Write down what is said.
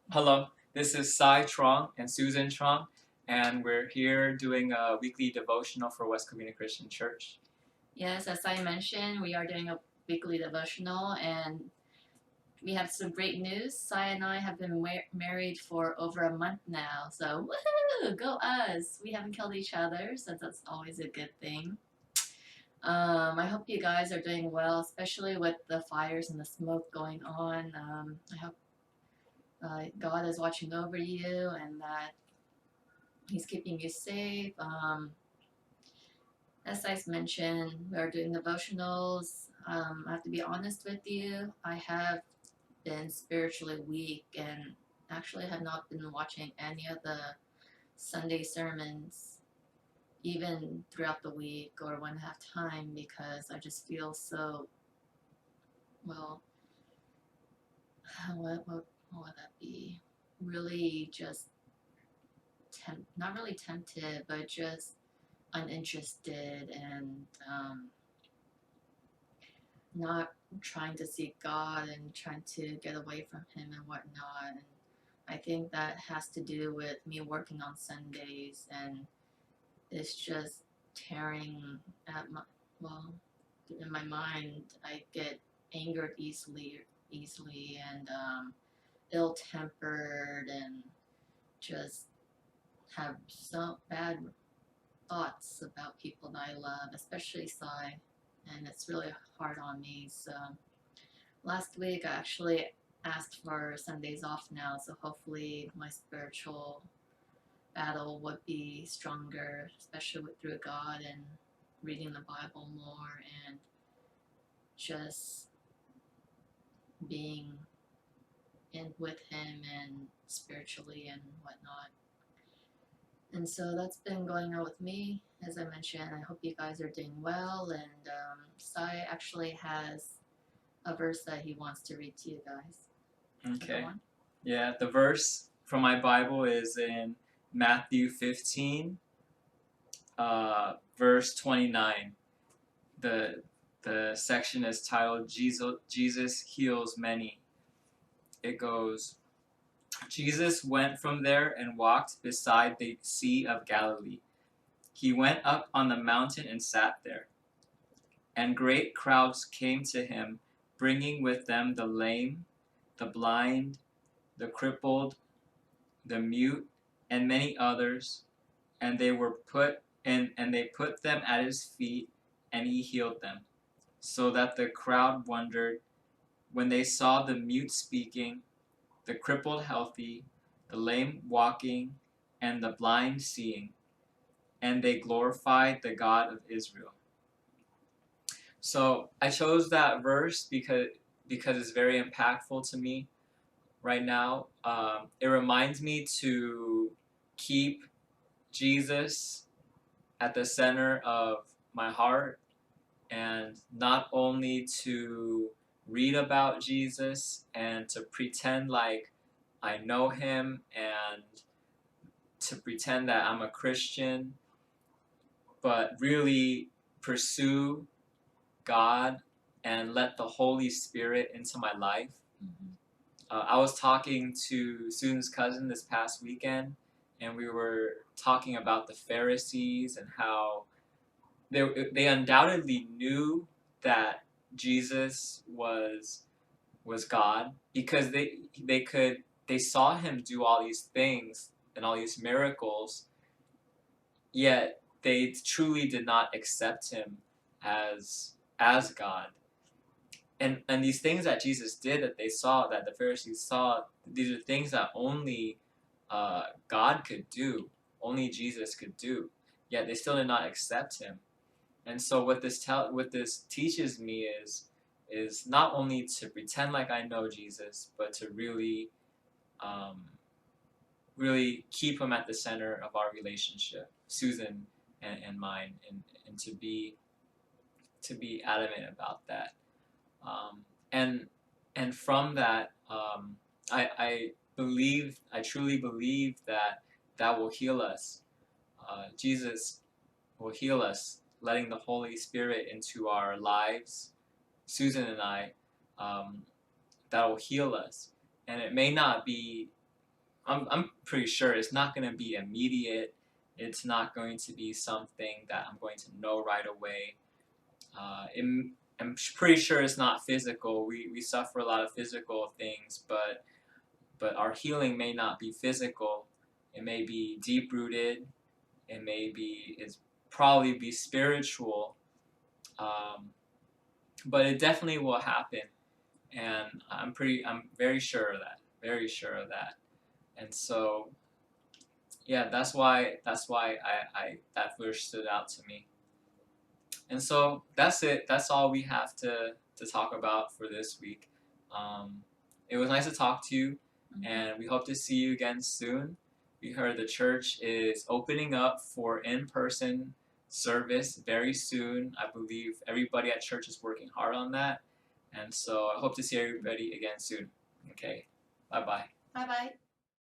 Hello, this is Truong and Susan Truong, and we're here doing a weekly devotional for West Covina Christian Church. Yes, as I mentioned, we are doing a weekly devotional, and we have some great news. Sai and I have been married for over a month now, so woohoo! Go us! We haven't killed each other, so that's always a good thing. I hope you guys are doing well, especially with the fires and the smoke going on. I hope God is watching over you and that He's keeping you safe. As I mentioned, we are doing devotionals. I have to be honest with you. I have been spiritually weak and actually have not been watching any of the Sunday sermons, even throughout the week or when I have time, because I just feel so, well, what would that be? Really just, not really tempted, but just uninterested and not trying to seek God and trying to get away from Him and whatnot. And I think that has to do with me working on Sundays, and it's just tearing at my, well, in my mind. I get angered easily, and ill-tempered, and just have so bad thoughts about people that I love, especially Sai, and it's really hard on me. So last week I actually asked for Sundays off now, so hopefully my spiritual battle would be stronger, especially through God and reading the Bible more and just being in with Him and spiritually and whatnot. And so that's been going on with me. As I mentioned, I hope you guys are doing well. And Sai actually has a verse that he wants to read to you guys. Okay. Yeah, the verse from my Bible is in Matthew 15, verse 29. The section is titled Jesus Heals Many. It goes, Jesus went from there and walked beside the Sea of Galilee. He went up on the mountain and sat there. And great crowds came to him, bringing with them the lame, the blind, the crippled, the mute, and many others, and they put them at his feet, and he healed them. So that the crowd wondered when they saw the mute speaking, the crippled healthy, the lame walking, and the blind seeing, and they glorified the God of Israel. So I chose that verse because it's very impactful to me right now. It reminds me to keep Jesus at the center of my heart, and not only to read about Jesus and to pretend like I know him and to pretend that I'm a Christian, but really pursue God and let the Holy Spirit into my life. Mm-hmm. I was talking to Susan's cousin this past weekend, and we were talking about the Pharisees and how they undoubtedly knew that Jesus was God because they saw him do all these things and all these miracles, yet they truly did not accept him as God. And these things that Jesus did, that they saw, that the Pharisees saw, these are things that only God could do, only Jesus could do. Yet they still did not accept him. And so what this teaches me is not only to pretend like I know Jesus, but to um, really keep him at the center of our relationship, Susan and mine, and to be adamant about that. Um, and and from that, I truly believe that that will heal us. Jesus will heal us, letting the Holy Spirit into our lives, Susan and I, that will heal us. And it may not be I'm pretty sure it's not going to be immediate. It's not going to be something that I'm going to know right away. It, I'm pretty sure it's not physical. We suffer a lot of physical things, but our healing may not be physical. It may be deep rooted. It may be it's probably be spiritual. Um, but it definitely will happen, and I'm very sure of that. Very sure of that. And so yeah, that's why that verse stood out to me. And so that's it. That's all we have to talk about for this week. Um, it was nice to talk to you, and we hope to see you again soon. We heard the church is opening up for in-person service very soon. I believe everybody at church is working hard on that, and so I hope to see everybody again soon. Okay, bye bye. Bye bye.